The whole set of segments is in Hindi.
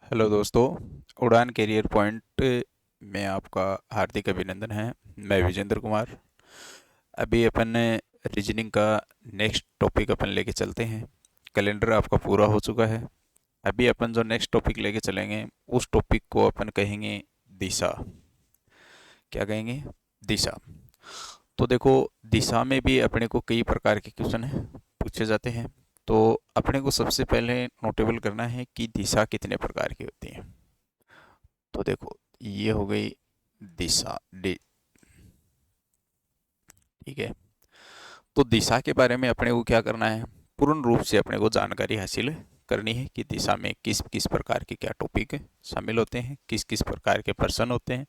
हेलो दोस्तों। उड़ान कैरियर पॉइंट में आपका हार्दिक अभिनंदन है। मैं विजेंद्र कुमार। अभी अपन रीजनिंग का नेक्स्ट टॉपिक अपन लेके चलते हैं। कैलेंडर आपका पूरा हो चुका है। अभी अपन जो नेक्स्ट टॉपिक लेके चलेंगे उस टॉपिक को अपन कहेंगे दिशा। क्या कहेंगे? दिशा। तो देखो, दिशा में भी अपने को कई प्रकार के क्वेश्चन है पूछे जाते हैं। तो अपने को सबसे पहले नोटेबल करना है कि दिशा कितने प्रकार की होती है। तो देखो, ये हो गई दिशा ठीक है। तो दिशा के बारे में अपने को क्या करना है, पूर्ण रूप से अपने को जानकारी हासिल करनी है कि दिशा में किस किस प्रकार के क्या टॉपिक शामिल होते हैं, किस किस प्रकार के पर्सन होते हैं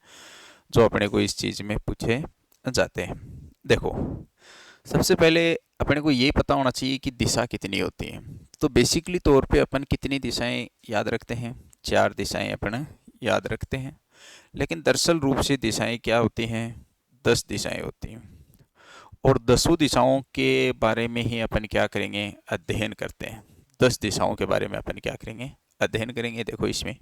जो अपने को इस चीज़ में पूछे जाते हैं। देखो, सबसे पहले अपने को ये पता होना चाहिए कि दिशा कितनी होती है। तो बेसिकली तौर पे अपन कितनी दिशाएं याद रखते हैं? 4 दिशाएं अपन याद रखते हैं। लेकिन दरअसल रूप से दिशाएं क्या होती हैं? 10 दिशाएं होती हैं। और 10 दिशाओं के बारे में ही अपन क्या करेंगे? अध्ययन करते हैं। 10 दिशाओं के बारे में अपन क्या करेंगे? अध्ययन करेंगे। देखो इसमें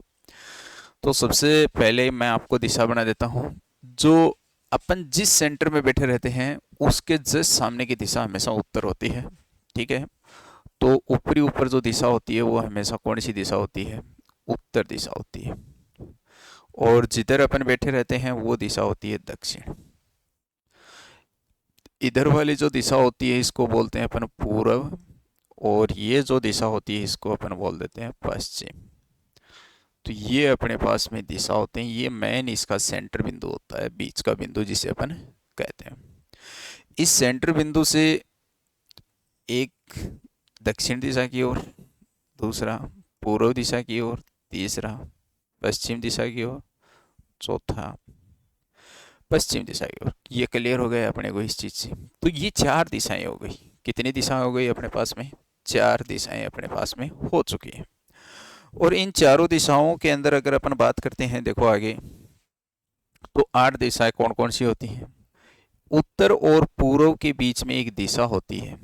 तो सबसे पहले मैं आपको दिशा बना देता हूँ। जो अपन जिस सेंटर में बैठे रहते हैं उसके जस्ट सामने की दिशा हमेशा उत्तर होती है। ठीक है। तो ऊपरी ऊपर जो दिशा होती है वो हमेशा कौन सी दिशा होती है? उत्तर दिशा होती है। और जिधर अपन बैठे रहते हैं वो दिशा होती है दक्षिण। इधर वाली जो दिशा होती है इसको बोलते हैं अपन पूर्व। और ये जो दिशा होती है इसको अपन बोल देते हैं पश्चिम। तो ये अपने पास में दिशा होते हैं। ये मेन इसका सेंटर बिंदु होता है, बीच का बिंदु जिसे अपन कहते हैं। इस सेंटर बिंदु से एक दक्षिण दिशा की ओर, दूसरा पूर्व दिशा की ओर, तीसरा पश्चिम दिशा की ओर, चौथा पश्चिम दिशा की ओर। ये क्लियर हो गया अपने को इस चीज से। तो ये 4 दिशाएं हो गई। कितनी दिशाएं हो गई अपने पास में? 4 दिशाएं अपने पास में हो चुकी है। और इन चारों दिशाओं के अंदर अगर अपन बात करते हैं, देखो आगे, तो 8 दिशाएं कौन कौन सी होती हैं? उत्तर और पूर्व के बीच में एक दिशा होती है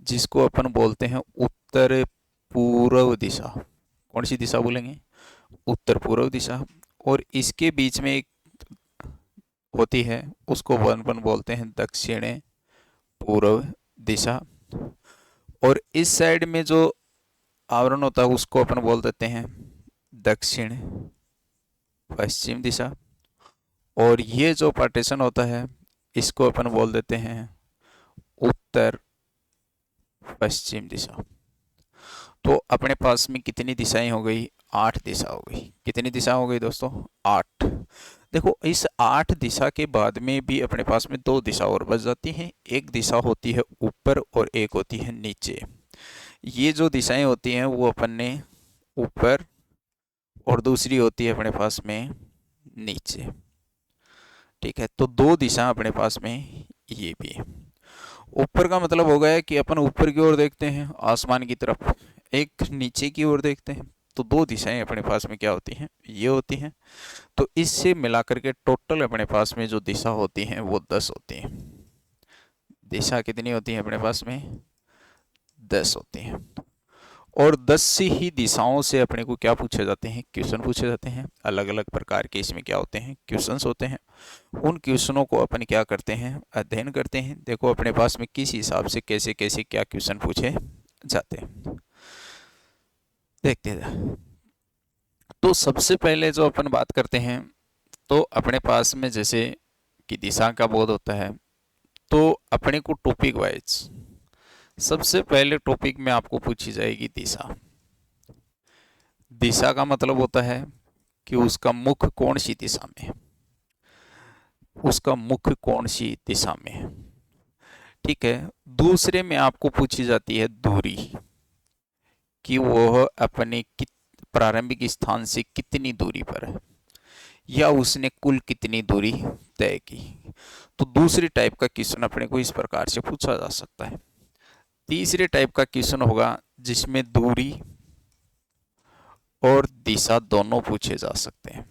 जिसको अपन बोलते हैं उत्तर पूर्व दिशा। कौन सी दिशा बोलेंगे? उत्तर पूर्व दिशा। और इसके बीच में एक होती है, उसको अपन बोलते हैं दक्षिण पूर्व दिशा। और इस साइड में जो आवरण होता है उसको अपन बोल देते हैं दक्षिण पश्चिम दिशा। और ये जो पार्टीशन होता है इसको अपन बोल देते हैं उत्तर पश्चिम दिशा। तो अपने पास में कितनी दिशाएं हो गई? 8 दिशा हो गई। कितनी दिशा हो गई दोस्तों? 8। देखो, इस 8 दिशा के बाद में भी अपने पास में 2 दिशा और बच जाती हैं। एक दिशा होती है ऊपर और एक होती है नीचे। ये जो दिशाएं होती हैं वो अपन ने ऊपर, और दूसरी होती है अपने पास में नीचे। ठीक है। तो 2 दिशा अपने पास में ये भी है। ऊपर का मतलब हो गया कि अपन ऊपर की ओर देखते हैं आसमान की तरफ, एक नीचे की ओर देखते हैं। तो 2 दिशाएं अपने पास में क्या होती हैं? ये होती हैं। तो इससे मिलाकर के टोटल अपने पास में जो दिशा होती हैं वो 10 होती हैं। दिशा कितनी होती है अपने पास में? 10 होती हैं। और 10 से ही दिशाओं से अपने को क्या पूछे जाते हैं? क्वेश्चन पूछे जाते हैं। अलग अलग प्रकार के इसमें क्या होते हैं? क्वेश्चंस होते हैं। उन क्वेश्चनों को अपन क्या करते हैं? अध्ययन करते हैं। देखो अपने पास में किस हिसाब से कैसे कैसे क्या क्वेश्चन पूछे जाते हैं, देखते हैं। तो सबसे पहले जो अपन बात करते हैं, तो अपने पास में जैसे कि दिशा का बोध होता है, तो अपने को टॉपिक वाइज सबसे पहले टॉपिक में आपको पूछी जाएगी दिशा। दिशा का मतलब होता है कि उसका मुख कौन सी दिशा में है, उसका मुख कौन सी दिशा में है। ठीक है। दूसरे में आपको पूछी जाती है दूरी, कि वह अपने प्रारंभिक स्थान से कितनी दूरी पर है, या उसने कुल कितनी दूरी तय की। तो दूसरे टाइप का क्वेश्चन अपने को इस प्रकार से पूछा जा सकता है। तीसरे टाइप का क्वेश्चन होगा जिसमें दूरी और दिशा दोनों पूछे जा सकते हैं।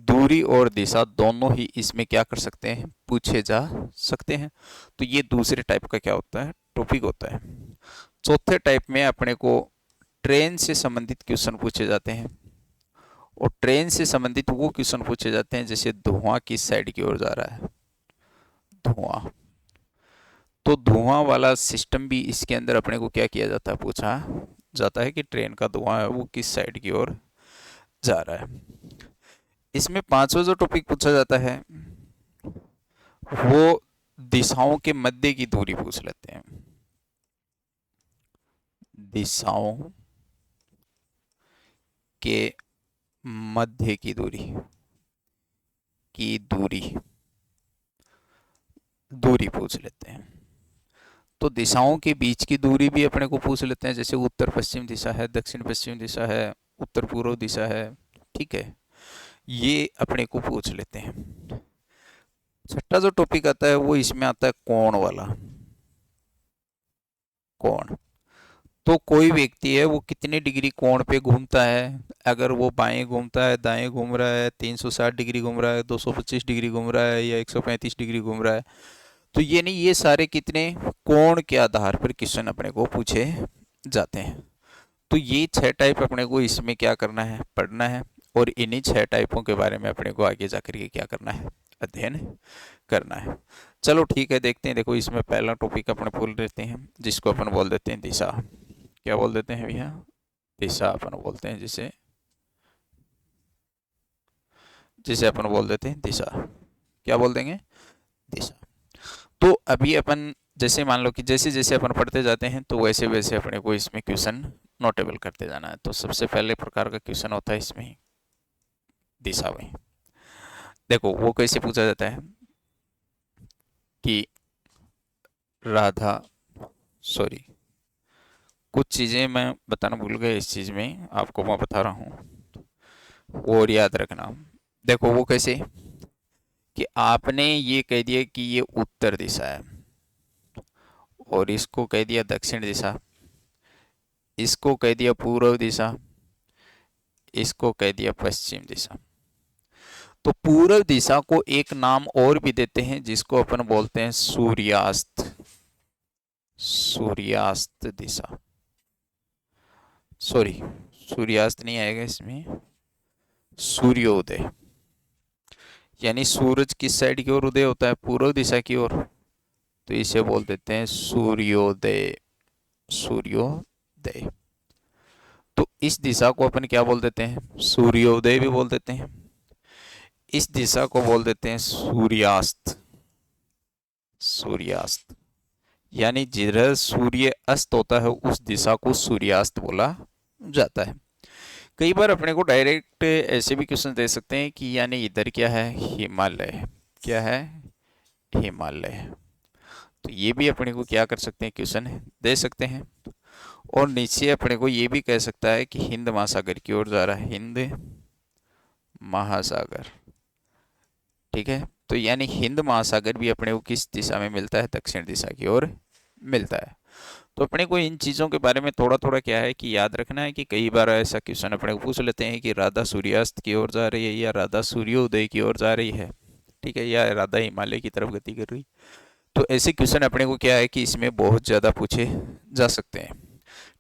दूरी और दिशा दोनों ही इसमें क्या कर सकते हैं? पूछे जा सकते हैं। तो ये दूसरे टाइप का क्या होता है? टॉपिक होता है। चौथे टाइप में अपने को ट्रेन से संबंधित क्वेश्चन पूछे जाते हैं, और ट्रेन से संबंधित वो क्वेश्चन पूछे जाते हैं जैसे धुआं किस साइड की ओर जा रहा है, धुआं। तो धुआं वाला सिस्टम भी इसके अंदर अपने को क्या किया जाता है, पूछा जाता है कि ट्रेन का धुआं है वो किस साइड की ओर जा रहा है। इसमें पांचवा जो टॉपिक पूछा जाता है वो दिशाओं के मध्य की दूरी पूछ लेते हैं। दिशाओं के मध्य की दूरी, की दूरी, दूरी पूछ लेते हैं। तो दिशाओं के बीच की दूरी भी अपने को पूछ लेते हैं, जैसे उत्तर पश्चिम दिशा है, दक्षिण पश्चिम दिशा है, उत्तर पूर्व दिशा है, ठीक है, ये अपने को पूछ लेते हैं। छठा जो टॉपिक आता है वो इसमें आता है कोण वाला, कोण। तो कोई व्यक्ति है वो कितने डिग्री कोण पे घूमता है, अगर वो बाएं घूमता है, दाएं घूम रहा है, 360 डिग्री घूम रहा है, 225 डिग्री घूम रहा है, या 135 डिग्री घूम रहा है, तो ये नहीं, ये सारे कितने कोण के आधार पर क्वेश्चन अपने को पूछे जाते हैं। तो ये 6 टाइप अपने को इसमें क्या करना है, पढ़ना है, और इन्हीं 6 टाइपों के बारे में अपने को आगे जाकर के क्या करना है, अध्ययन करना है। चलो ठीक है, देखते हैं। देखो इसमें पहला टॉपिक अपन बोल देते हैं जिसको अपन बोल देते हैं दिशा। क्या बोल देते हैं भैया, दिशा अपन बोलते हैं, जिसे जिसे अपन बोल देते हैं दिशा। क्या बोल देंगे, दिशा। तो अभी अपन जैसे मान लो कि जैसे जैसे अपन पढ़ते जाते हैं तो वैसे वैसे अपने को इसमें क्वेश्चन नोटेबल करते जाना है। तो सबसे पहले प्रकार का क्वेश्चन होता है इसमें दिशा में। देखो वो कैसे पूछा जाता है कि राधा, सॉरी कुछ चीज़ें मैं बताना भूल गया, इस चीज़ में आपको मैं बता रहा हूँ और याद रखना। देखो वो कैसे कि आपने ये कह दिया कि ये उत्तर दिशा है, और इसको कह दिया दक्षिण दिशा, इसको कह दिया पूर्व दिशा, इसको कह दिया पश्चिम दिशा। तो पूर्व दिशा को एक नाम और भी देते हैं जिसको अपन बोलते हैं सूर्यास्त, सूर्यास्त दिशा। सॉरी, सूर्यास्त नहीं आएगा इसमें, सूर्योदय। यानी सूरज किस साइड की ओर उदय होता है, पूर्व दिशा की ओर, तो इसे बोल देते हैं सूर्योदय, सूर्योदय। तो इस दिशा को अपन क्या बोल देते हैं, सूर्योदय भी बोल देते हैं। इस दिशा को बोल देते हैं सूर्यास्त, सूर्यास्त। यानी जिधर सूर्य अस्त होता है उस दिशा को सूर्यास्त बोला जाता है। कई बार अपने को डायरेक्ट ऐसे भी क्वेश्चन दे सकते हैं कि यानी इधर क्या है, हिमालय, क्या है, हिमालय। तो ये भी अपने को क्या कर सकते हैं, क्वेश्चन दे सकते हैं। और नीचे अपने को ये भी कह सकता है कि हिंद महासागर की ओर जा रहा है, हिंद महासागर, ठीक है। तो यानी हिंद महासागर भी अपने को किस दिशा में मिलता है, दक्षिण दिशा की ओर मिलता है। तो अपने को इन चीज़ों के बारे में थोड़ा थोड़ा क्या है कि याद रखना है कि कई बार ऐसा क्वेश्चन अपने को पूछ लेते हैं कि राधा सूर्यास्त की ओर जा रही है, या राधा सूर्योदय की ओर जा रही है, ठीक है, या राधा हिमालय की तरफ गति कर रही। तो ऐसे क्वेश्चन अपने को क्या है कि इसमें बहुत ज़्यादा पूछे जा सकते हैं,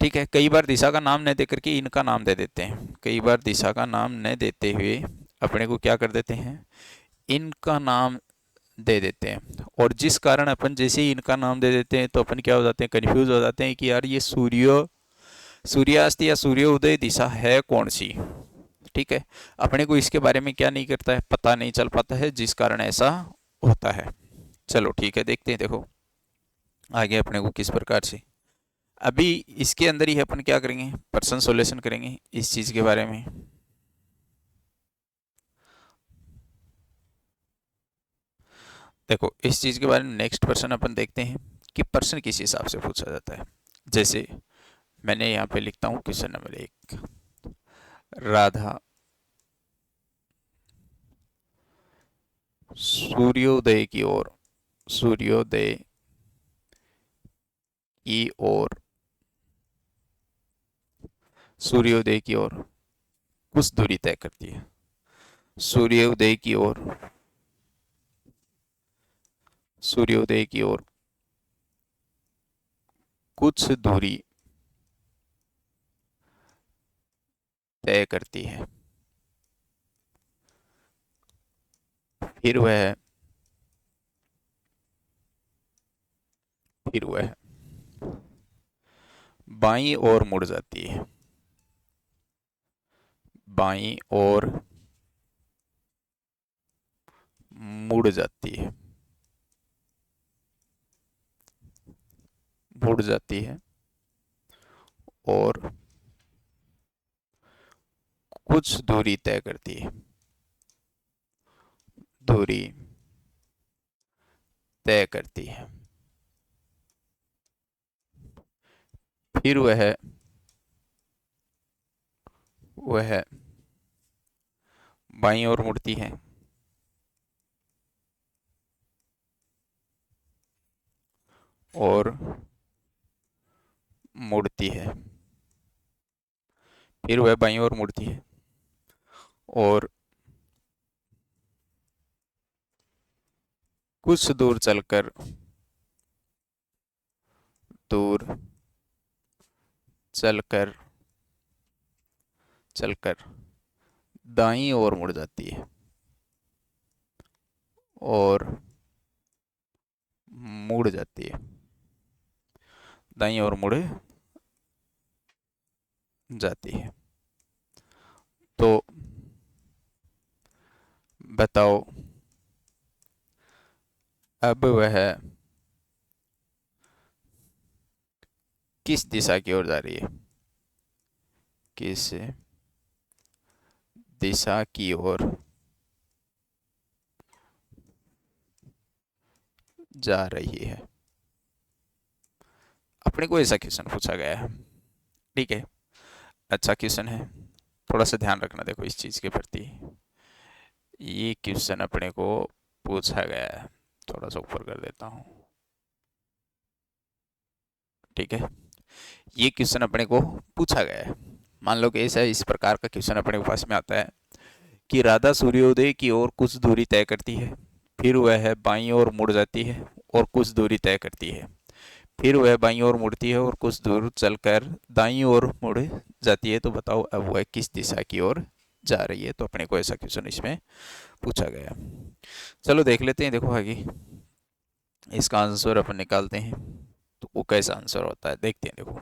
ठीक है। कई बार दिशा का नाम न दे करके इनका नाम दे देते हैं, कई बार दिशा का नाम न देते हुए अपने को क्या कर देते हैं, इनका नाम दे देते हैं। और जिस कारण अपन जैसे ही इनका नाम दे देते हैं तो अपन क्या हो जाते हैं, कंफ्यूज हो जाते हैं कि यार ये सूर्यास्त या सूर्योदय दिशा है कौन सी, ठीक है। अपने को इसके बारे में क्या नहीं करता है, पता नहीं चल पाता है, जिस कारण ऐसा होता है। चलो ठीक है, देखते हैं। देखो आगे अपने को किस प्रकार से, अभी इसके अंदर ही अपन क्या करेंगे, पर्सन सॉल्यूशन करेंगे इस चीज के बारे में। देखो इस चीज के बारे में नेक्स्ट पर्सन अपन देखते हैं कि पर्सन किस हिसाब से पूछा जाता है। जैसे मैंने यहाँ पे लिखता हूँ क्वेश्चन नंबर 1, राधा सूर्योदय की ओर, सूर्योदय की ओर, सूर्योदय की ओर कुछ दूरी तय करती है, सूर्योदय की ओर, सूर्योदय की ओर कुछ दूरी तय करती है। फिर वह फिर वह बाईं ओर मुड़ जाती है। बाईं ओर मुड़ जाती है। मुड़ जाती है और कुछ दूरी तय करती है। दूरी तय करती है। फिर वह बाईं ओर मुड़ती है और मुड़ती है। फिर वह बाईं ओर मुड़ती है और कुछ दूर चलकर चलकर दाईं ओर मुड़ जाती है और मुड़ जाती है। दाईं ओर मुड़ जाती है। तो बताओ अब वह किस दिशा की ओर जा रही है। किस दिशा की ओर जा रही है। अपने को ऐसा क्वेश्चन पूछा गया है। ठीक है, अच्छा क्वेश्चन है। थोड़ा सा ध्यान रखना देखो इस चीज के प्रति। ये क्वेश्चन अपने को पूछा गया है। थोड़ा सा ऊपर कर देता हूँ। ठीक है, ये क्वेश्चन अपने को पूछा गया है। मान लो कि ऐसा इस प्रकार का क्वेश्चन अपने के पास में आता है कि राधा सूर्योदय की ओर कुछ दूरी तय करती है। फिर वह बाईं ओर मुड़ जाती है और कुछ दूरी तय करती है। फिर वह बाईं ओर मुड़ती है और कुछ दूर चलकर दाईं ओर मुड़ जाती है। तो बताओ अब वह किस दिशा की ओर जा रही है। तो अपने को ऐसा क्वेश्चन इसमें पूछा गया। चलो देख लेते हैं। देखो आगे इसका आंसर अपन निकालते हैं। तो वो कैसा आंसर होता है देखते हैं। देखो,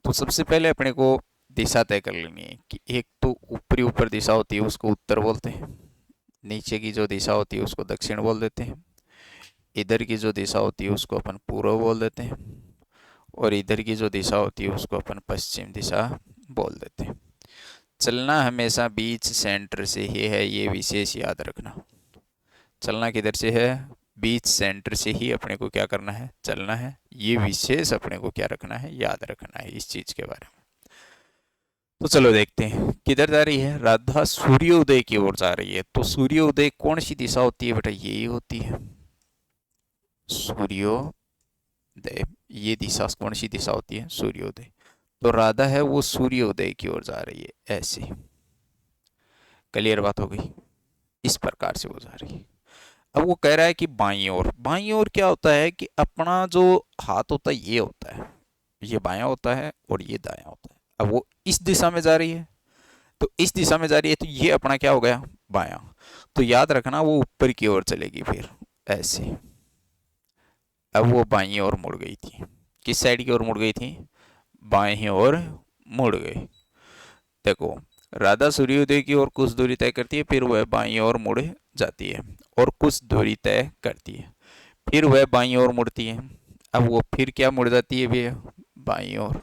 तो सबसे पहले अपने को दिशा तय कर लेनी है कि एक तो ऊपरी ऊपर दिशा होती है उसको उत्तर बोलते हैं। नीचे की जो दिशा होती है उसको दक्षिण बोल देते हैं। इधर की जो दिशा होती है उसको अपन पूर्व बोल देते हैं। और इधर की जो दिशा होती है उसको अपन पश्चिम दिशा बोल देते हैं। चलना हमेशा बीच सेंटर से ही है, ये विशेष याद रखना। चलना किधर से है, बीच सेंटर से ही अपने को क्या करना है, चलना है। ये विशेष अपने को क्या रखना है, याद रखना है इस चीज के बारे में। तो चलो देखते हैं किधर जा रही है। राधा सूर्योदय की ओर जा रही है। तो सूर्योदय कौन सी दिशा होती है बेटा, यही होती है सूर्योदय। ये दिशा कौन सी दिशा होती है, सूर्योदय। तो राधा है वो सूर्योदय की ओर जा रही है। ऐसे क्लियर बात हो गई। इस प्रकार से वो जा रही है। अब वो कह रहा है कि बाईं ओर। बाईं ओर क्या होता है कि अपना जो हाथ होता है ये होता है, ये बायां होता है और ये दायां होता है। अब वो इस दिशा में जा रही है, तो इस दिशा में जा रही है, तो ये अपना क्या हो गया, बायां। तो याद रखना वो ऊपर की ओर चलेगी फिर ऐसे। अब वो बाईं ओर मुड़ गई थी। किस साइड की ओर मुड़ गई थी, बाईं ओर मुड़ गई। देखो, राधा सूर्योदय की ओर कुछ दूरी तय करती है, फिर वह बाईं ओर मुड़ जाती है और कुछ दूरी तय करती है। फिर वह बाईं ओर मुड़ती है। अब वो फिर क्या मुड़ जाती है भैया, बाईं ओर।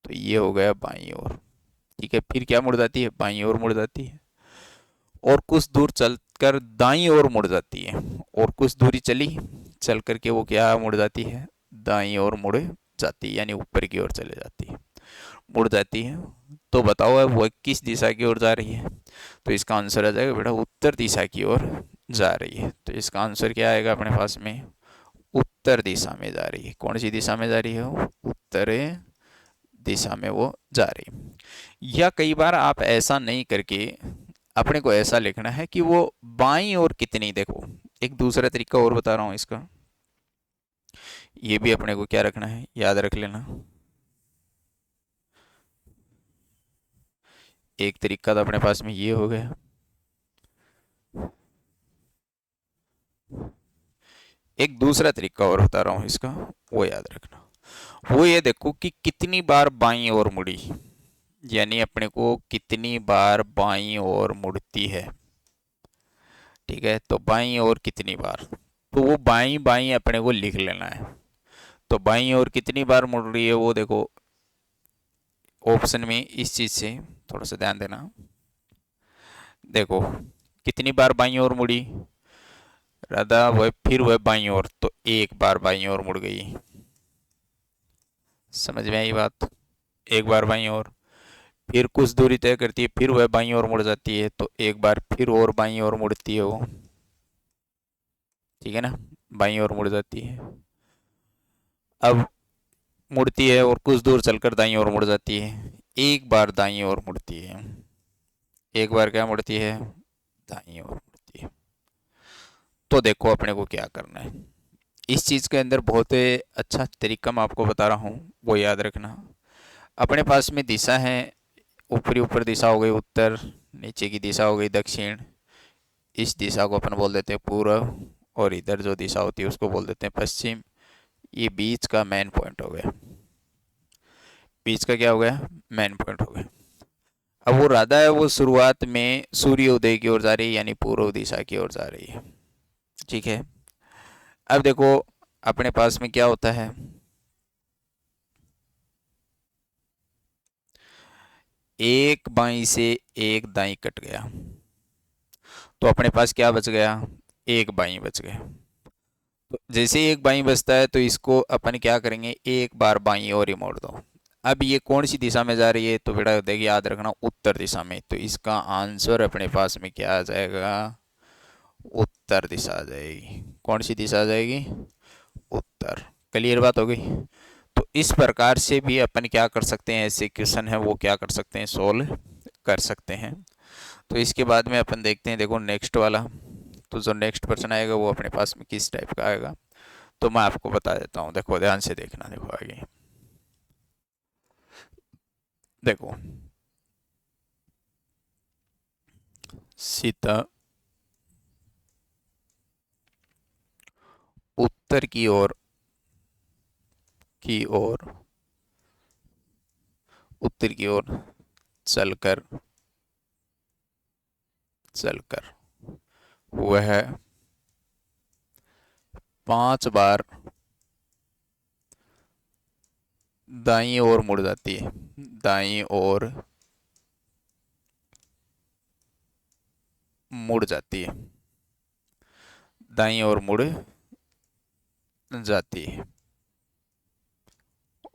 तो ये हो गया बाईं ओर। ठीक है, फिर क्या मुड़ जाती है, बाईं ओर मुड़ जाती है और कुछ दूर चलकर दाईं ओर मुड़ जाती है। और कुछ दूरी चली चल करके वो क्या मुड़ जाती है, दाईं ओर मुड़ जाती है, यानी ऊपर की ओर चले जाती है, मुड़ जाती है। तो बताओ अब वह किस दिशा की ओर जा रही है। तो इसका आंसर आ जाएगा बेटा उत्तर दिशा की ओर जा रही है। तो इसका आंसर क्या आएगा अपने पास में, उत्तर दिशा में जा रही है। कौन सी दिशा में जा रही है वो, उत्तर दिशा में वो जा रही है। या कई बार आप ऐसा नहीं करके अपने को ऐसा लिखना है कि वो बाईं ओर कितनी, देखो एक दूसरा तरीका और बता रहा हूं इसका। ये भी अपने को क्या रखना है, याद रख लेना। एक तरीका तो अपने पास में ये हो गया। एक दूसरा तरीका और बता रहा हूँ इसका, वो याद रखना। वो ये देखो कि कितनी बार बाईं ओर मुड़ी, यानी अपने को कितनी बार बाईं ओर मुड़ती है। ठीक है, तो बाईं ओर कितनी बार, तो वो बाईं बाईं अपने को लिख लेना है। तो बाईं ओर कितनी बार मुड़ रही है वो देखो ऑप्शन में, इस चीज से थोड़ा सा ध्यान देना। देखो कितनी बार बाईं ओर मुड़ी, राधा वह फिर वह बाईं ओर, तो एक बार बाईं ओर मुड़ गई। समझ में आई बात? एक बार बाईं ओर, फिर कुछ दूरी तय करती है, फिर वह बाईं ओर मुड़ जाती है, तो एक बार फिर और बाईं ओर मुड़ती है वो। ठीक है ना, बाईं ओर मुड़ जाती है। अब मुड़ती है और कुछ दूर चलकर दाईं ओर मुड़ जाती है, एक बार दाईं ओर मुड़ती है। एक बार क्या मुड़ती है, दाईं ओर मुड़ती है। तो देखो अपने को क्या करना है, इस चीज के अंदर बहुत अच्छा तरीका मैं आपको बता रहा हूँ, वो याद रखना। अपने पास में दिशा है, ऊपरी ऊपर दिशा हो गई उत्तर, नीचे की दिशा हो गई दक्षिण, इस दिशा को अपन बोल देते हैं पूर्व, और इधर जो दिशा होती है उसको बोल देते हैं पश्चिम। ये बीच का मेन पॉइंट हो गया, बीच का क्या हो गया, मेन पॉइंट हो गया। अब वो राधा है, वो शुरुआत में सूर्योदय की ओर जा रही है, यानी पूर्व दिशा की ओर जा रही है। ठीक है, अब देखो अपने पास में क्या होता है, एक बाई से एक दाई कट गया, तो अपने पास क्या बच गया, एक बाई बच गया। तो जैसे ही एक बाई बचता है तो इसको अपन क्या करेंगे, एक बार बाई और ही मोड़ दो। अब ये कौन सी दिशा में जा रही है, तो बेटा देखिए याद रखना उत्तर दिशा में, तो इसका आंसर अपने पास में क्या आ जाएगा, उत्तर दिशा आ जाएगी। कौन सी दिशा आ जाएगी, उत्तर। क्लियर बात हो गई? तो इस प्रकार से भी अपन क्या कर सकते हैं, ऐसे क्वेश्चन है वो क्या कर सकते हैं, सोल्व कर सकते हैं। तो इसके बाद में अपन देखते हैं, देखो नेक्स्ट वाला, तो जो नेक्स्ट क्वेश्चन आएगा वो अपने पास में किस टाइप का आएगा, तो मैं आपको बता देता हूँ। देखो ध्यान से देखना, देखो आगे देखो, सीता उत्तर की ओर उत्तर की ओर चलकर चलकर वह 5 बार दाईं ओर मुड़ जाती है, दाईं ओर मुड़ जाती है, दाईं ओर मुड़ जाती है,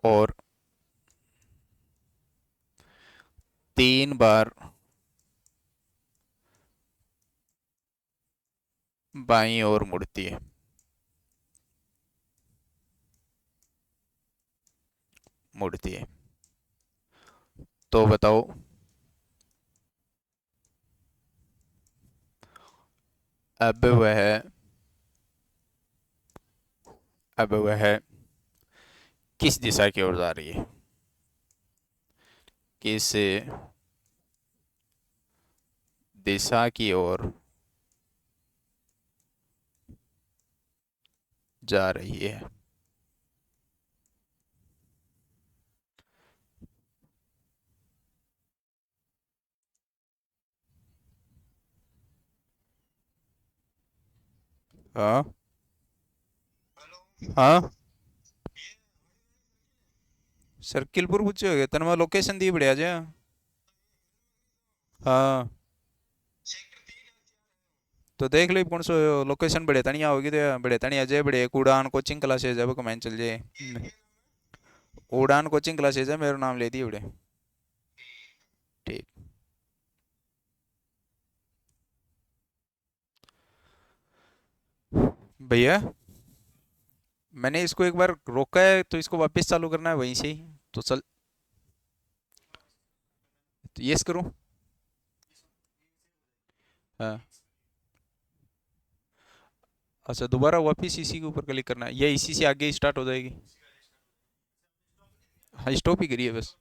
और 3 बार बाईं ओर मुड़ती है, मुड़ती है। तो बताओ अब वह अब वह किस दिशा की ओर जा रही है, किस दिशा की ओर जा रही है। हाँ हाँ, सर्किलपुर पूछे हो गए तन मैं लोकेशन दी बढ़िया जा। हाँ, तो देख लो कौन सो लोकेशन बड़े तनिया होगी, तो बड़े तनिया जे बड़े एक उड़ान कोचिंग क्लासेज है, वो कमेंट चल जाए। उड़ान कोचिंग क्लासेज है, मेरा नाम ले दिए बड़े। ठीक। भैया मैंने इसको एक बार रोका है, तो इसको वापस चालू करना है वहीं से ही, तो चल, तो यस करूँ? हाँ, अच्छा दोबारा वापस इसी के ऊपर क्लिक करना है, या इसी से आगे स्टार्ट हो जाएगी? हाँ, स्टॉप ही करिए बस।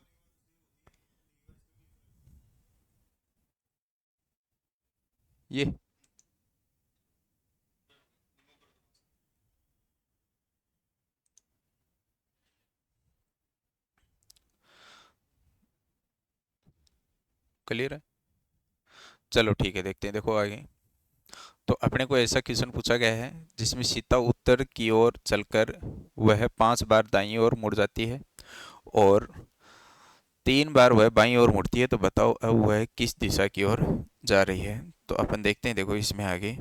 ये क्लियर है। चलो ठीक है, देखते हैं, देखो आगे। तो अपने को ऐसा क्वेश्चन पूछा गया है जिसमें सीता उत्तर की ओर चलकर वह 5 बार दाईं ओर मुड़ जाती है और 3 बार वह बाईं ओर मुड़ती है, तो बताओ अब वह किस दिशा की ओर जा रही है। तो अपन देखते हैं, देखो इसमें आगे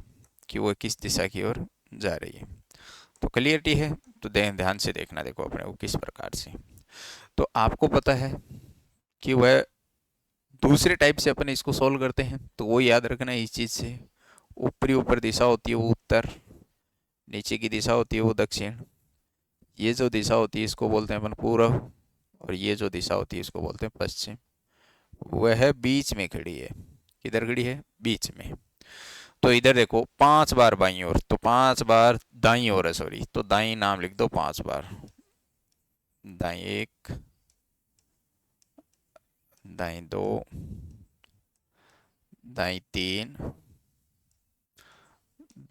कि वह किस दिशा की ओर जा रही है। तो क्लियरिटी है, तो ध्यान से देखना, देखो अपने को किस प्रकार से। तो आपको पता है कि वह दूसरे टाइप से अपन इसको सॉल्व करते हैं, तो वो याद रखना है इस चीज़ से। ऊपरी ऊपर दिशा होती है वो उत्तर, नीचे की दिशा होती है वो दक्षिण, ये जो दिशा होती है इसको बोलते हैं अपन पूर्व, और ये जो दिशा होती है इसको बोलते हैं पश्चिम। वह बीच में खड़ी है। किधर खड़ी है? बीच में। तो इधर देखो 5 बार बाईं ओर, तो 5 बार दाईं ओर है, सॉरी, तो दाईं नाम लिख दो 5 बार। दाईं एक, दाईं दो, दाईं तीन,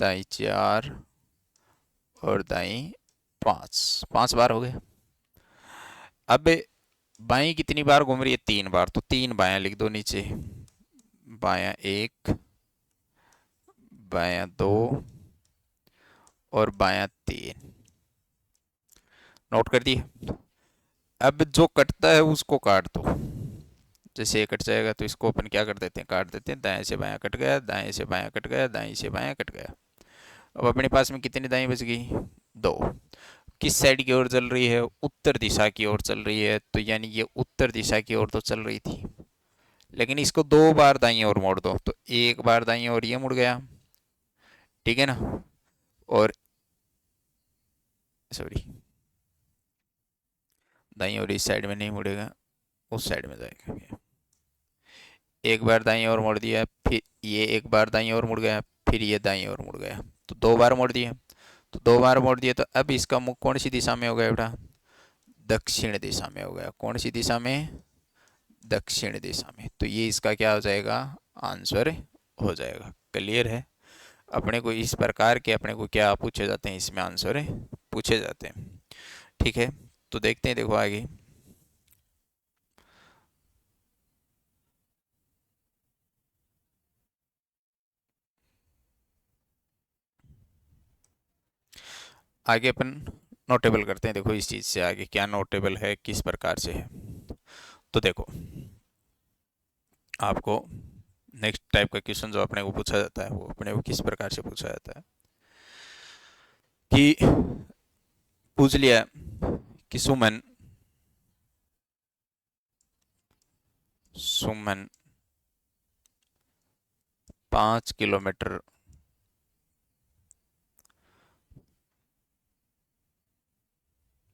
दाईं चार और दाईं पाँच। 5 बार हो गए। अब बाएं कितनी बार घूम रही है? 3 बार, तो 3 बायां लिख दो नीचे। बायां एक, बायां दो और बायां तीन। नोट कर दिए। अब जो कटता है उसको काट दो। जैसे ये कट जाएगा तो इसको अपन क्या कर देते हैं? काट देते हैं। दाएं से बायां कट गया, दाएं से बायां कट गया, दाएं से बायां कट गया। अब अपने पास में कितनी दाएं बच गई? 2। किस साइड की ओर चल रही है? उत्तर दिशा की ओर चल रही है, तो यानी ये उत्तर दिशा की ओर तो चल रही थी, लेकिन इसको 2 बार दाईं ओर मोड़ दो, तो 1 बार दाईं ओर ये मुड़ गया, ठीक है ना? और सॉरी, दाईं ओर इस साइड में नहीं मुड़ेगा, उस साइड में जाएगा ये। 1 बार दाईं ओर मोड़ दिया, फिर ये 1 बार दाईं ओर मुड़ गया, फिर ये दाईं ओर मुड़ गया, तो 2 बार मोड़ दिया। तो 2 बार मोड़ दिया, तो अब इसका मुख कौन सी दिशा में हो गया बेटा? दक्षिण दिशा में हो गया। कौन सी दिशा में? दक्षिण दिशा में। तो ये इसका क्या हो जाएगा? आंसर हो जाएगा। क्लियर है? अपने को इस प्रकार के अपने को क्या पूछे जाते हैं, इसमें आंसर पूछे जाते हैं। ठीक है, तो देखते हैं, देखो आगे। आगे अपन नोटेबल करते हैं, देखो इस चीज़ से आगे क्या नोटेबल है, किस प्रकार से है। तो देखो आपको नेक्स्ट टाइप का क्वेश्चन जो अपने को पूछा जाता है वो अपने को किस प्रकार से पूछा जाता है कि पूछ लिया कि सुमन सुमन 5 किलोमीटर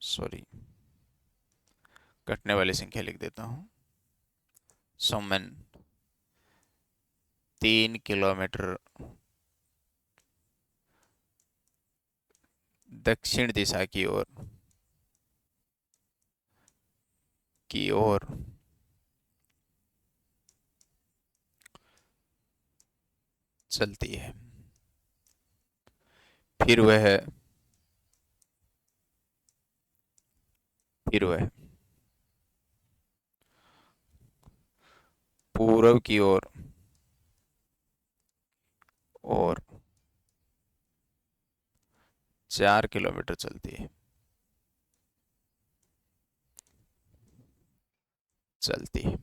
सॉरी, कटने वाली संख्या लिख देता हूँ। सुमन 3 किलोमीटर दक्षिण दिशा की ओर चलती है। फिर वह फिर वह पूर्व की ओर और 4 किलोमीटर चलती है। चलती है,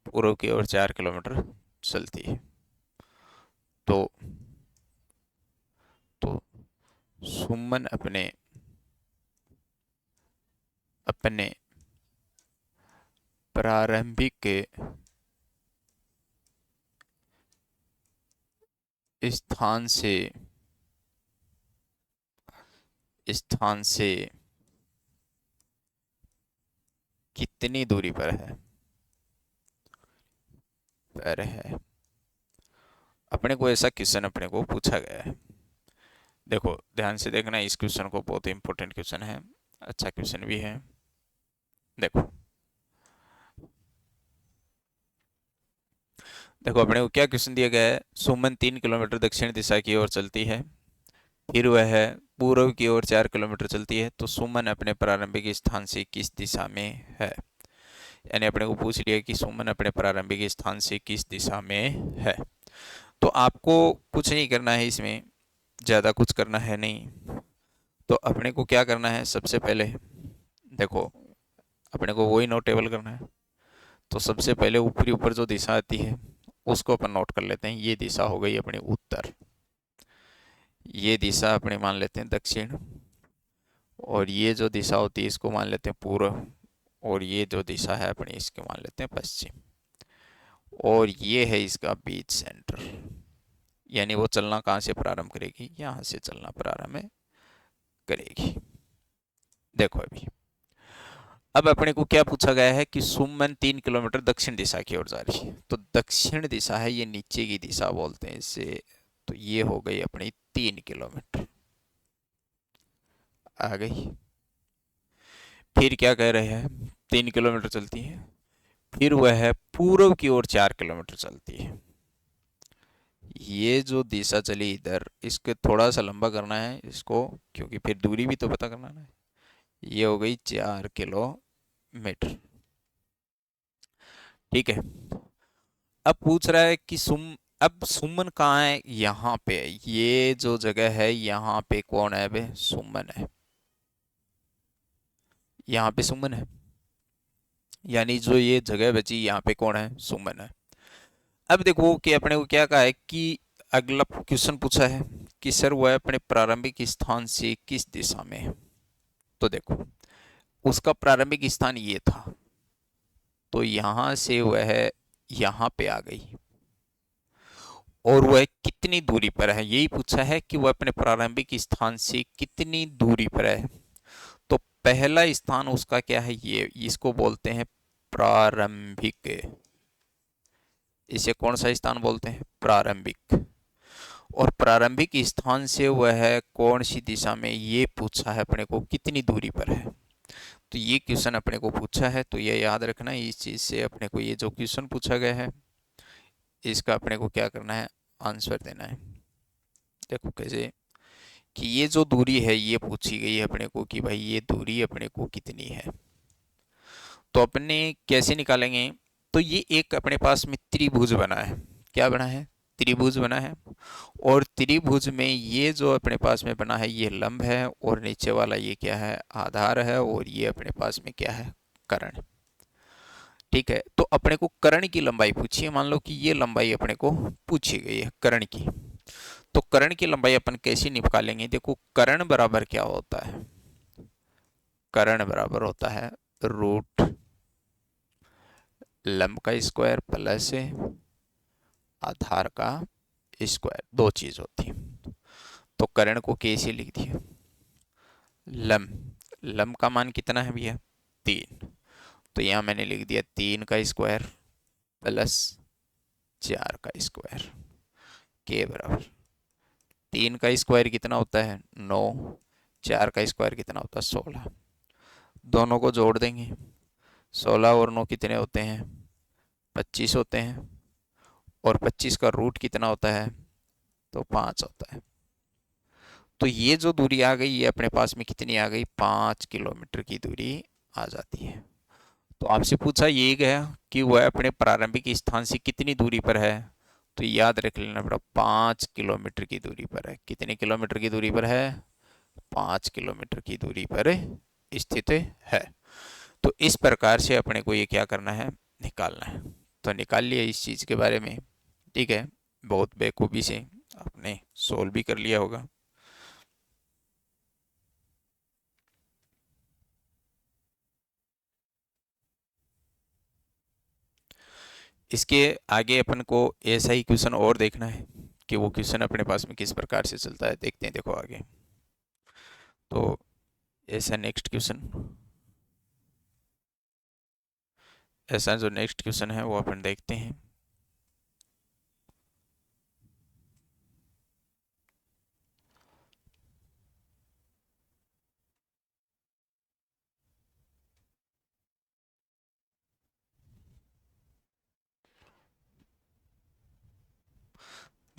पूर्व की ओर 4 किलोमीटर चलती है। तो तो सुमन अपने अपने प्रारंभिक स्थान से स्थान से कितनी दूरी पर है। अपने को ऐसा क्वेश्चन अपने को पूछा गया है। देखो ध्यान से देखना, इस क्वेश्चन को, बहुत इंपॉर्टेंट क्वेश्चन है, अच्छा क्वेश्चन भी है। देखो देखो अपने को क्या क्वेश्चन दिया गया है, सुमन 3 किलोमीटर दक्षिण दिशा की ओर चलती है, फिर वह पूर्व की ओर 4 किलोमीटर चलती है, तो सुमन अपने प्रारंभिक स्थान से किस दिशा में है। यानी अपने को पूछ लिया कि सुमन अपने प्रारंभिक स्थान से किस दिशा में है। तो आपको कुछ नहीं करना है इसमें, ज़्यादा कुछ करना है नहीं। तो अपने को क्या करना है, सबसे पहले देखो अपने को वही नोट टेबल करना है। तो सबसे पहले ऊपरी ऊपर जो दिशा आती है उसको अपन नोट कर लेते हैं। ये दिशा हो गई अपनी उत्तर, ये दिशा अपने मान लेते हैं दक्षिण, और ये जो दिशा होती है इसको मान लेते हैं पूर्व, और ये जो दिशा है अपनी इसको मान लेते हैं पश्चिम, और ये है इसका बीच सेंटर। यानी वो चलना कहाँ से प्रारंभ करेगी, यहाँ से चलना प्रारंभ करेगी। देखो अभी अब अपने को क्या पूछा गया है कि सुमन 3 किलोमीटर दक्षिण दिशा की ओर जा रही है। तो दक्षिण दिशा है, ये नीचे की दिशा बोलते हैं इसे। तो ये हो गई अपनी 3 किलोमीटर आ गई। फिर क्या कह रहे हैं, 3 किलोमीटर चलती है, फिर वह है पूर्व की ओर 4 किलोमीटर चलती है। ये जो दिशा चली इधर, इसके थोड़ा सा लंबा करना है इसको, क्योंकि फिर दूरी भी तो पता करना है। ये हो गई 4 किलोमीटर। ठीक है। अब पूछ रहा है कि अब सुमन कहाँ है, यहाँ पे। ये जो जगह है यहाँ पे कौन है बे, सुमन है। यहाँ पे सुमन है, यानी जो ये जगह बची यहाँ पे कौन है, सुमन है। अब देखो कि अपने को क्या कहा है कि अगला क्वेश्चन पूछा है कि सर वह अपने प्रारंभिक स्थान से किस दिशा में है। तो देखो उसका प्रारंभिक स्थान ये था, तो यहां से वह यहाँ पे आ गई, और वह कितनी दूरी पर है, यही पूछा है कि वह अपने प्रारंभिक स्थान से कितनी दूरी पर है। तो पहला स्थान उसका क्या है, ये इसको बोलते हैं प्रारंभिक। इसे कौन सा स्थान बोलते हैं, प्रारंभिक। और प्रारंभिक स्थान से वह कौन सी दिशा में, ये पूछा है अपने को कितनी दूरी पर है। तो ये क्वेश्चन अपने को पूछा है, तो ये याद रखना है। इस चीज से अपने को ये जो क्वेश्चन पूछा गया है इसका अपने को क्या करना है, आंसर देना है। देखो कैसे कि ये जो दूरी है ये पूछी गई है अपने को कि भाई ये दूरी अपने को कितनी है। तो अपने कैसे निकालेंगे, तो ये एक अपने पास में त्रिभुज बना है। क्या बना है, त्रिभुज बना है। और त्रिभुज में ये जो अपने पास में बना है ये लंब है, और नीचे वाला ये क्या है, आधार है, और ये अपने पास में क्या है, कर्ण। ठीक है। तो अपने को कर्ण की लंबाई पूछी है, मान लो कि ये लंबाई अपने को पूछी गई है कर्ण की। तो कर्ण की लंबाई अपन कैसे निकालेंगे, देखो कर्ण बराबर क्या होता है, कर्ण बराबर होता है रूट लंब का स्क्वायर प्लस आधार का स्क्वायर, दो चीज होती है। तो कर्ण को कैसे लिख दिया, लंब, लंब का मान कितना है भैया, 3। तो यहाँ मैंने लिख दिया 3 का स्क्वायर प्लस 4 का स्क्वायर के बराबर। 3 का स्क्वायर कितना होता है, 9। 4 का स्क्वायर कितना होता है, 16। दोनों को जोड़ देंगे, 16 और 9 कितने होते हैं, 25 होते हैं। और 25 का रूट कितना होता है, तो 5 होता है। तो ये जो दूरी आ गई ये अपने पास में कितनी आ गई, 5 किलोमीटर की दूरी आ जाती है। तो आपसे पूछा ये गया कि वह अपने प्रारंभिक स्थान से कितनी दूरी पर है। तो याद रख लेना बेटा, 5 किलोमीटर की दूरी पर है। कितने किलोमीटर की दूरी पर है, 5 किलोमीटर की दूरी पर स्थित है। तो इस प्रकार से अपने को ये क्या करना है, निकालना है। तो निकाल लिया इस चीज़ के बारे में। ठीक है, बहुत बेखूबी से आपने सोल्व भी कर लिया होगा। इसके आगे अपन को ऐसा ही क्वेश्चन और देखना है कि वो क्वेश्चन अपने पास में किस प्रकार से चलता है, देखते हैं। देखो आगे तो ऐसा नेक्स्ट क्वेश्चन, ऐसा जो नेक्स्ट क्वेश्चन है वो अपन देखते हैं।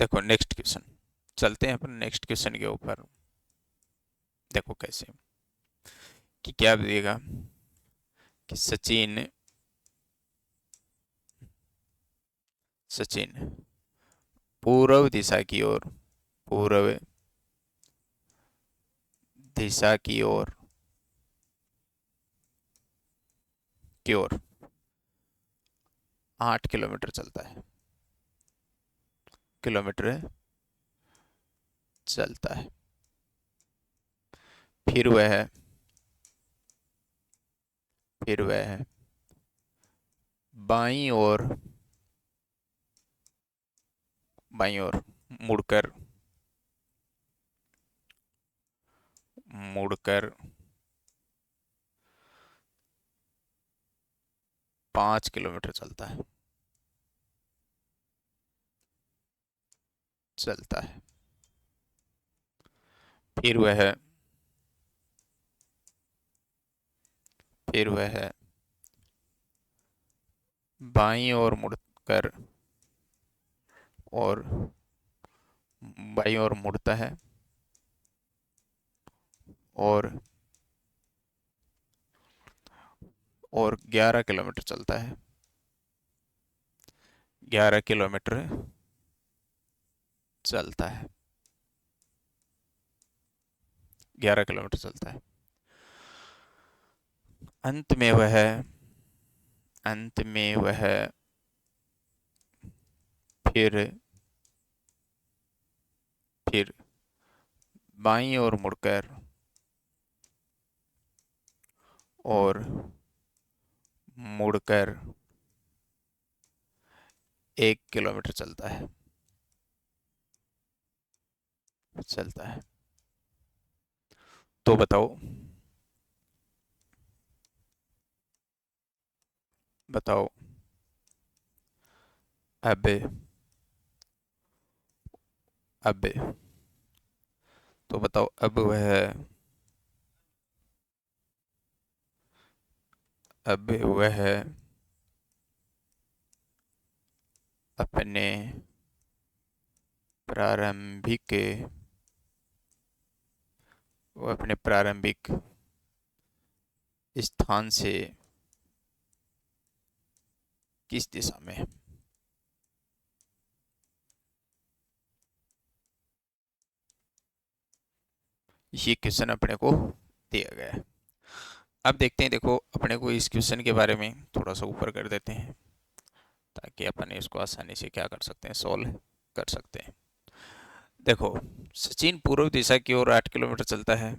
देखो नेक्स्ट क्वेश्चन, चलते हैं अपन नेक्स्ट क्वेश्चन के ऊपर। देखो कैसे कि क्या देगा कि सचिन सचिन पूर्व दिशा की ओर, पूर्व दिशा की ओर 8 किलोमीटर चलता है, किलोमीटर चलता है। फिर वह फिर वह बाईं ओर मुड़कर मुड़कर 5 किलोमीटर चलता है। फिर वह फिर वह बाईं ओर मुड़कर और बाईं ओर मुड़ता है और 11 किलोमीटर चलता है, 11 किलोमीटर चलता है, 11 किलोमीटर चलता है। अंत में वह फिर फिर बाईं ओर मुड़कर और मुड़कर 1 किलोमीटर चलता है। तो बताओ अब अब तो बताओ अब वह अपने प्रारंभिक स्थान से किस दिशा में है? ये क्वेश्चन अपने को दिया गया है। अब देखते हैं, देखो अपने को इस क्वेश्चन के बारे में थोड़ा सा ऊपर कर देते हैं ताकि अपन इसको आसानी से क्या कर सकते हैं, सॉल्व कर सकते हैं। देखो सचिन पूर्व दिशा की ओर 8 किलोमीटर चलता है,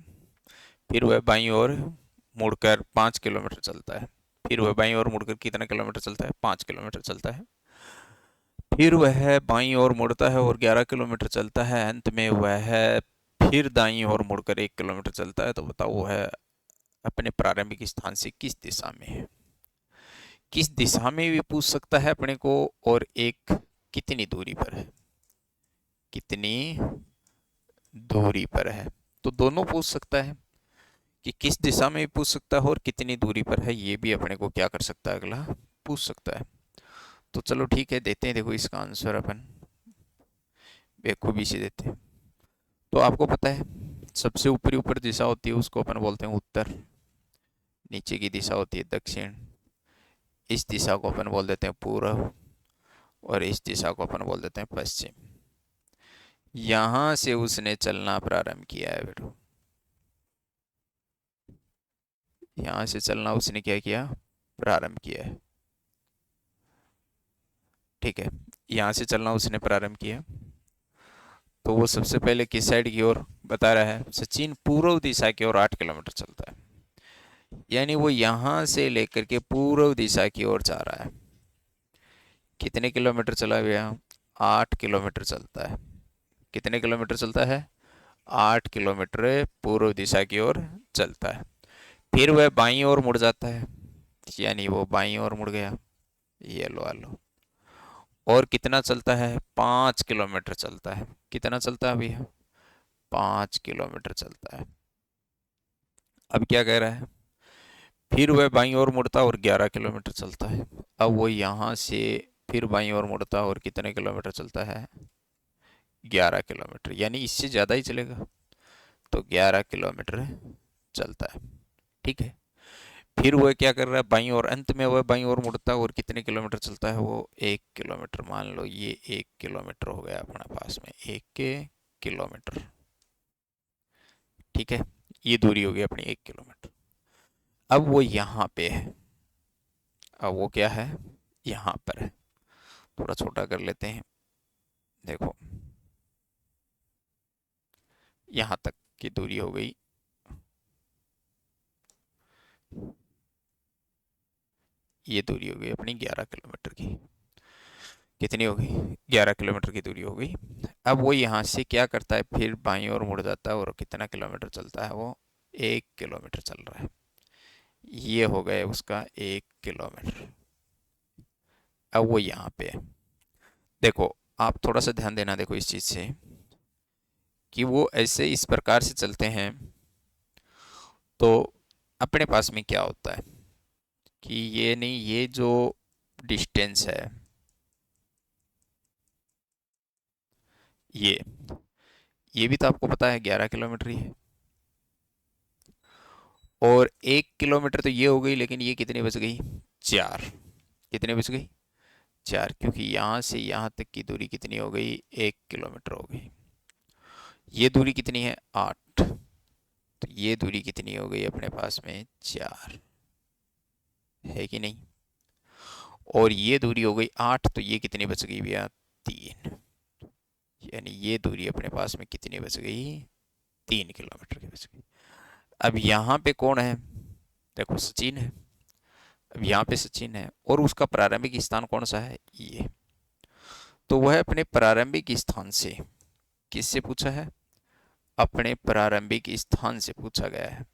फिर वह बाईं ओर मुड़कर 5 किलोमीटर चलता है। फिर वह बाईं ओर मुड़कर कितना किलोमीटर चलता है? 5 किलोमीटर चलता है। फिर वह बाईं ओर मुड़ता है और 11 किलोमीटर चलता है। अंत में वह फिर दाईं ओर मुड़कर 1 किलोमीटर चलता है। तो बताओ वह अपने प्रारंभिक स्थान से किस दिशा में है? किस दिशा में भी पूछ सकता है अपने को, और एक कितनी दूरी पर है, कितनी दूरी पर है। तो दोनों पूछ सकता है कि किस दिशा में भी पूछ सकता है और कितनी दूरी पर है, ये भी अपने को क्या कर सकता है, अगला पूछ सकता है। तो चलो ठीक है, देते हैं। देखो इसका आंसर अपन बेखूबी से देते हैं। तो आपको पता है सबसे ऊपर दिशा होती है उसको अपन बोलते हैं उत्तर, नीचे की दिशा होती है दक्षिण, इस दिशा को अपन बोल देते हैं पूर्व और इस दिशा को अपन बोल देते हैं पश्चिम। यहां से उसने चलना प्रारंभ किया है बेटो, यहां से चलना उसने क्या किया, प्रारंभ किया है। ठीक है, यहां से चलना उसने प्रारंभ किया। तो वो सबसे पहले किस साइड की ओर बता रहा है? सचिन पूर्व दिशा की ओर 8 किलोमीटर चलता है, यानी वो यहां से लेकर के पूर्व दिशा की ओर जा रहा है। कितने किलोमीटर चला गया? 8 किलोमीटर चलता है। कितने किलोमीटर चलता है? 8 किलोमीटर पूर्व दिशा की ओर चलता है। फिर वह बाईं ओर मुड़ जाता है, यानी वो बाईं ओर मुड़ गया। ये लो आलो। और कितना चलता है? 5 किलोमीटर चलता है। कितना चलता है भैया? 5 किलोमीटर चलता है। अब क्या कह रहा है? फिर वह बाईं ओर मुड़ता और 11 किलोमीटर चलता है। अब वो यहाँ से फिर बाईं ओर मुड़ता और कितने किलोमीटर चलता है? 11 किलोमीटर, यानी इससे ज़्यादा ही चलेगा, तो 11 किलोमीटर चलता है। ठीक है, फिर वह क्या कर रहा है, बाईं ओर, अंत में वह बाईं ओर मुड़ता है और कितने किलोमीटर चलता है वो, 1 किलोमीटर। मान लो ये 1 किलोमीटर हो गया अपने पास में, 1 किलोमीटर। ठीक है, ये दूरी होगी अपनी 1 किलोमीटर। अब वो यहाँ पे है, अब वो क्या है, यहाँ पर है। थोड़ा छोटा कर लेते हैं, देखो यहाँ तक की दूरी हो गई, ये दूरी हो गई अपनी 11 किलोमीटर की। कितनी हो गई, 11 किलोमीटर की दूरी हो गई। अब वो यहाँ से क्या करता है, फिर बाईं ओर मुड़ जाता है और कितना किलोमीटर चलता है वो, 1 किलोमीटर चल रहा है। ये हो गए उसका 1 किलोमीटर। अब वो यहाँ पे है। देखो आप थोड़ा सा ध्यान देना, देखो इस चीज़ से कि वो ऐसे इस प्रकार से चलते हैं, तो अपने पास में क्या होता है कि ये नहीं, ये जो डिस्टेंस है, ये भी तो आपको पता है 11 किलोमीटर ही है। और 1 किलोमीटर तो ये हो गई, लेकिन ये कितनी बच गई, 4। कितनी बच गई, 4, क्योंकि यहाँ से यहाँ तक की दूरी कितनी हो गई, 1 किलोमीटर हो गई। ये दूरी कितनी है, 8, तो ये दूरी कितनी हो गई अपने पास में, 4, है कि नहीं। और ये दूरी हो गई 8, तो ये कितनी बच गई भैया, 3। यानी ये दूरी अपने पास में कितनी बच गई, 3 किलोमीटर की बच गई। अब यहाँ पे कौन है, देखो सचिन है। अब यहाँ पे सचिन है और उसका प्रारंभिक स्थान कौन सा है, ये। तो वह अपने प्रारंभिक स्थान से, किससे पूछा है, अपने प्रारंभिक स्थान से पूछा गया है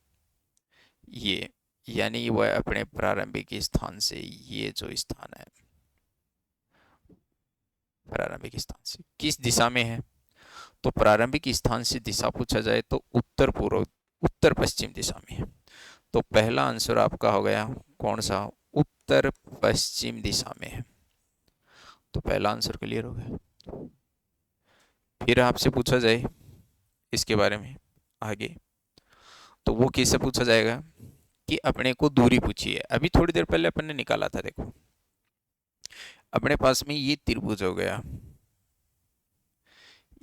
ये, यानी वह अपने प्रारंभिक स्थान से, ये जो स्थान है प्रारंभिक स्थान से किस दिशा में है, तो प्रारंभिक स्थान से दिशा पूछा जाए तो उत्तर पूर्व, उत्तर पश्चिम दिशा में है। तो पहला आंसर आपका हो गया कौन सा, उत्तर पश्चिम दिशा में है। तो पहला आंसर क्लियर हो गया। फिर आपसे पूछा जाए इसके बारे में आगे, तो वो किससे पूछा जाएगा कि अपने को दूरी पूछी है। अभी थोड़ी देर पहले अपन ने निकाला था, देखो अपने पास में ये त्रिभुज हो गया,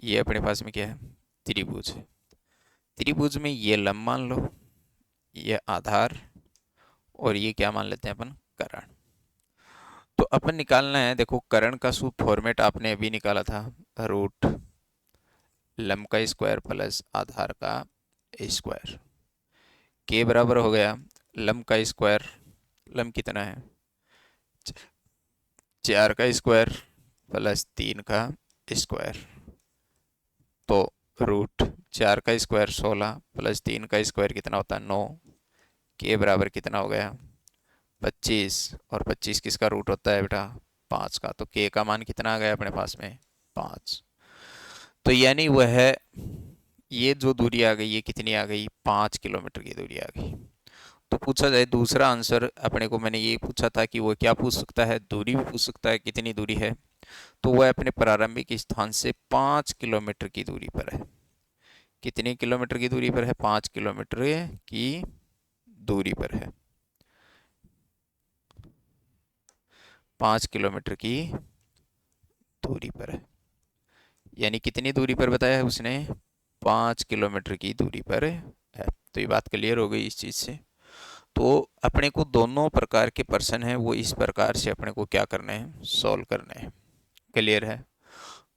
ये अपने पास में क्या है, त्रिभुज है। त्रिभुज में ये लंब मान लो, ये आधार, और ये क्या मान लेते हैं अपन, कर्ण। तो अपन निकालना है, देखो कर्ण का सूत्र फॉर्मेट आपने अभी निकाला था, रूट लंब का स्क्वायर प्लस आधार का स्क्वायर, के बराबर हो गया लंब का स्क्वायर, लंब कितना है, 4 का स्क्वायर प्लस 3 का स्क्वायर, तो रूट 4 का स्क्वायर 16 प्लस 3 का स्क्वायर कितना होता है, 9। के बराबर कितना हो गया, 25, और 25 किसका रूट होता है बेटा, 5 का। तो के का मान कितना आ गया अपने पास में, 5। तो यानी वह, ये जो दूरी आ गई, ये कितनी आ गई, 5 किलोमीटर की दूरी आ गई। तो पूछा जाए दूसरा आंसर, अपने को मैंने ये पूछा था कि वो क्या पूछ सकता है, दूरी भी पूछ सकता है, कितनी दूरी है। तो वह अपने प्रारंभिक स्थान से 5 किलोमीटर की दूरी पर है। कितने किलोमीटर की दूरी पर है, 5 किलोमीटर की दूरी पर है, 5 किलोमीटर की दूरी पर है। यानी कितनी दूरी पर बताया है उसने, 5 किलोमीटर की दूरी पर है। तो ये बात क्लियर हो गई इस चीज़ से। तो अपने को दोनों प्रकार के प्रश्न हैं वो इस प्रकार से अपने को क्या करने हैं, सॉल्व करने हैं। क्लियर है।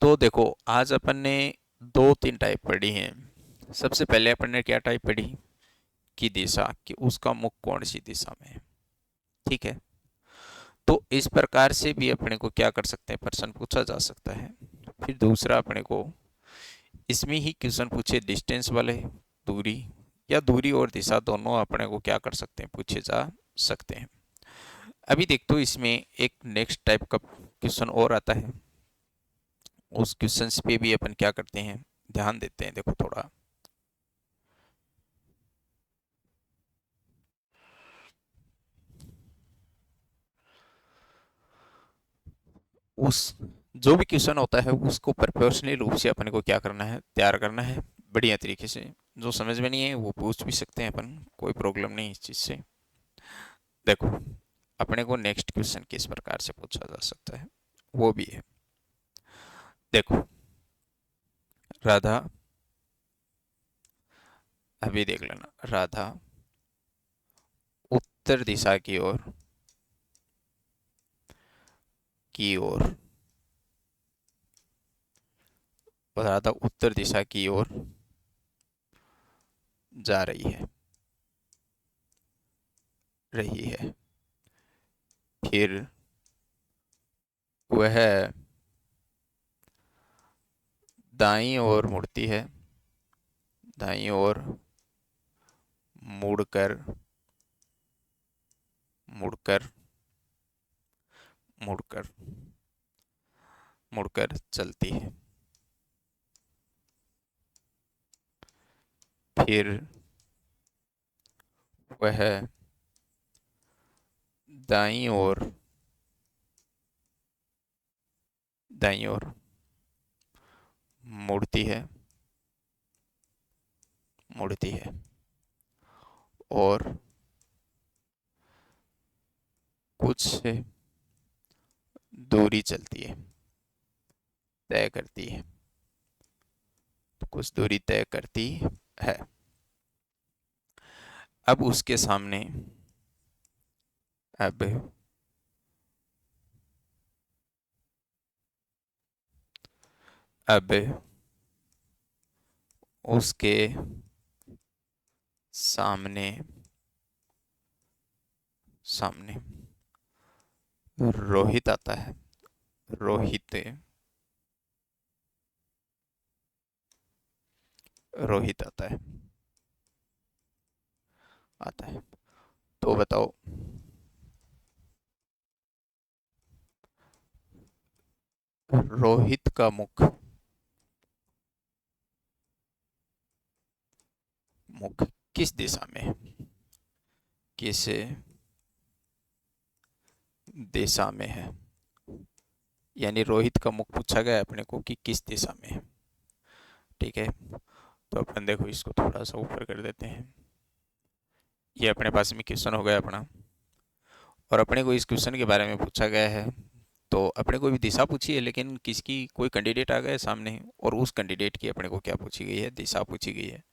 तो देखो आज अपन ने 2-3 टाइप पढ़ी हैं। सबसे पहले अपन ने क्या टाइप पढ़ी, की दिशा, कि उसका मुख कौन सी दिशा में है। ठीक है, तो इस प्रकार से भी अपने को क्या कर सकते हैं, प्रश्न पूछा जा सकता है। फिर दूसरा अपने को इसमें ही क्वेश्चन पूछे डिस्टेंस वाले, दूरी, या दूरी और दिशा दोनों अपने को क्या कर सकते हैं, पूछे जा सकते हैं। अभी देखते हो इसमें एक नेक्स्ट टाइप का क्वेश्चन और आता है, उस क्वेश्चंस पे भी अपन क्या करते हैं, ध्यान देते हैं। देखो थोड़ा उस जो भी क्वेश्चन होता है उसको प्रोपोर्शनल रूप से अपन को क्या करना है, तैयार करना है बढ़िया तरीके से। जो समझ में नहीं है वो पूछ भी सकते हैं अपन, कोई प्रॉब्लम नहीं इस चीज़ से। देखो अपने को नेक्स्ट क्वेश्चन किस प्रकार से पूछा जा सकता है वो भी है। देखो राधा, अभी देख लेना, राधा उत्तर दिशा की ओर राधा उत्तर दिशा की ओर जा रही है। फिर वह दाईं ओर मुड़ती है, दाईं ओर मुड़कर मुड़कर मुड़कर मुड़कर चलती है। फिर वह दाईं ओर मुड़ती है और कुछ दूरी चलती है, तय करती है, कुछ दूरी तय करती है। अब उसके सामने अब अब उसके सामने सामने रोहित आता है, रोहित रोहित आता है। तो बताओ रोहित का मुख किस दिशा में है, किस दिशा में है। यानी रोहित का मुख पूछा गया है अपने को कि किस दिशा में है। ठीक है, तो अपन देखो इसको थोड़ा सा ऊपर कर देते हैं। ये अपने पास में क्वेश्चन हो गया अपना, और अपने को इस क्वेश्चन के बारे में पूछा गया है। तो अपने को भी दिशा पूछी है, लेकिन किसकी, कोई कैंडिडेट आ गया है सामने, और उस कैंडिडेट की अपने को क्या पूछी गई है, दिशा पूछी गई है।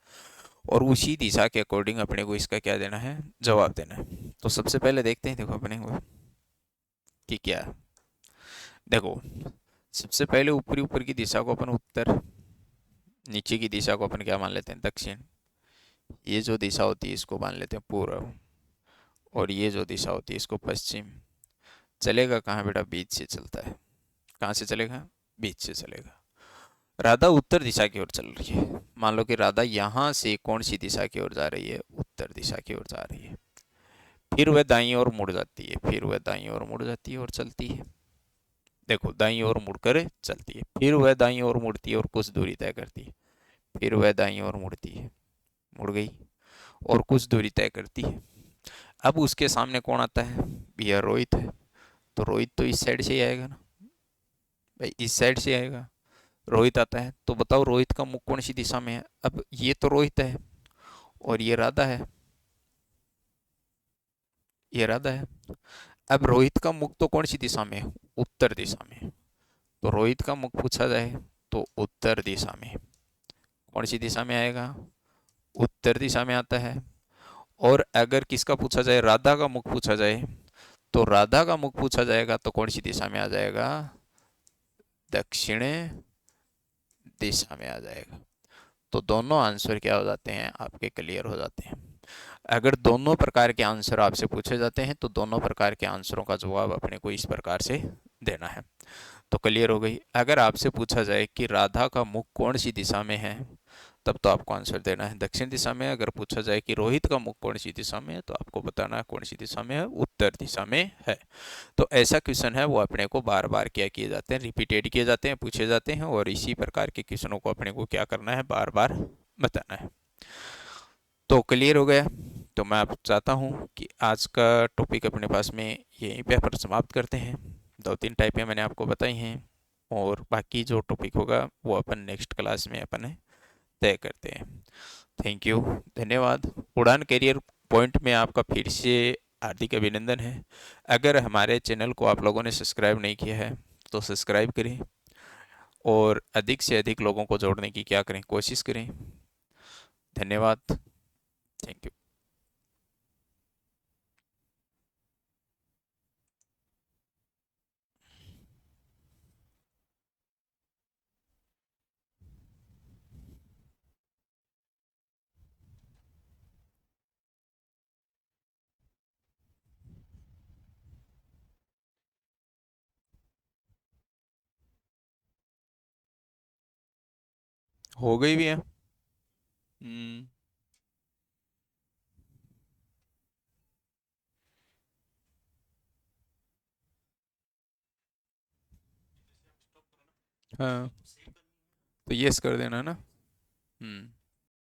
और उसी दिशा के अकॉर्डिंग अपने को इसका क्या देना है, जवाब देना है। तो सबसे पहले देखते हैं, देखो अपने को कि क्या है। देखो सबसे पहले ऊपरी ऊपर की दिशा को अपन उत्तर, नीचे की दिशा को अपन क्या मान लेते हैं, दक्षिण। ये जो दिशा होती है इसको मान लेते हैं पूर्व, और ये जो दिशा होती है इसको पश्चिम। चलेगा कहाँ बेटा, बीच से चलता है। कहाँ से चलेगा, बीच से चलेगा। राधा उत्तर दिशा की ओर चल रही है। मान लो कि राधा यहाँ से कौन सी दिशा की ओर जा रही है, उत्तर दिशा की ओर जा रही है। फिर वह दाईं ओर मुड़ जाती है, फिर वह दाईं ओर मुड़ जाती है और चलती है। देखो दाईं ओर मुड़कर चलती है, फिर वह दाईं ओर मुड़ती है और कुछ दूरी तय करती है। फिर वह दाईं ओर मुड़ती है, मुड़ गई और कुछ दूरी तय करती है। अब उसके सामने कौन आता है, यह रोहित है। तो रोहित तो इस साइड से ही आएगा ना भाई, इस साइड से आएगा। रोहित आता है, तो बताओ रोहित का मुख कौन सी दिशा में है। अब ये तो रोहित है और ये राधा है, ये राधा है। अब रोहित का मुख तो कौन सी दिशा में है, उत्तर दिशा में। तो रोहित का मुख पूछा जाए तो उत्तर दिशा में, कौन सी दिशा में आएगा, उत्तर दिशा में आता है। और अगर किसका पूछा जाए, राधा का मुख पूछा जाए, तो राधा का मुख पूछा जाएगा तो कौन सी दिशा में आ जाएगा, दक्षिण दिशा में आ जाएगा। तो दोनों आंसर क्या हो जाते हैं, आपके क्लियर हो जाते हैं। अगर दोनों प्रकार के आंसर आपसे पूछे जाते हैं तो दोनों प्रकार के आंसरों का जवाब अपने को इस प्रकार से देना है। तो क्लियर हो गई। अगर आपसे पूछा जाए कि राधा का मुख कौन सी दिशा में है, तब तो आपको आंसर देना है दक्षिण दिशा में। अगर पूछा जाए कि रोहित का मुख कौन सी दिशा में है, तो आपको बताना है कौन सी दिशा में है, उत्तर दिशा में है। तो ऐसा क्वेश्चन है वो अपने को बार बार क्या किए जाते हैं, रिपीटेड किए जाते हैं, पूछे जाते हैं। और इसी प्रकार के क्वेश्चनों को अपने को क्या करना है, बार बार बताना है। तो क्लियर हो गया। तो मैं आप चाहता हूँ कि आज का टॉपिक अपने पास में यहीं पे पर समाप्त करते हैं। 2-3 टाइपें मैंने आपको बताई हैं। और बाकी जो टॉपिक होगा वो अपन नेक्स्ट क्लास में अपन तय करते हैं। थैंक यू, धन्यवाद। उड़ान करियर पॉइंट में आपका फिर से हार्दिक अभिनंदन है। अगर हमारे चैनल को आप लोगों ने सब्सक्राइब नहीं किया है तो सब्सक्राइब करें और अधिक से अधिक लोगों को जोड़ने की क्या करें, कोशिश करें। धन्यवाद। Thank you. हो गई भी है। हम्म। हाँ, तो यस कर देना ना। हम्म।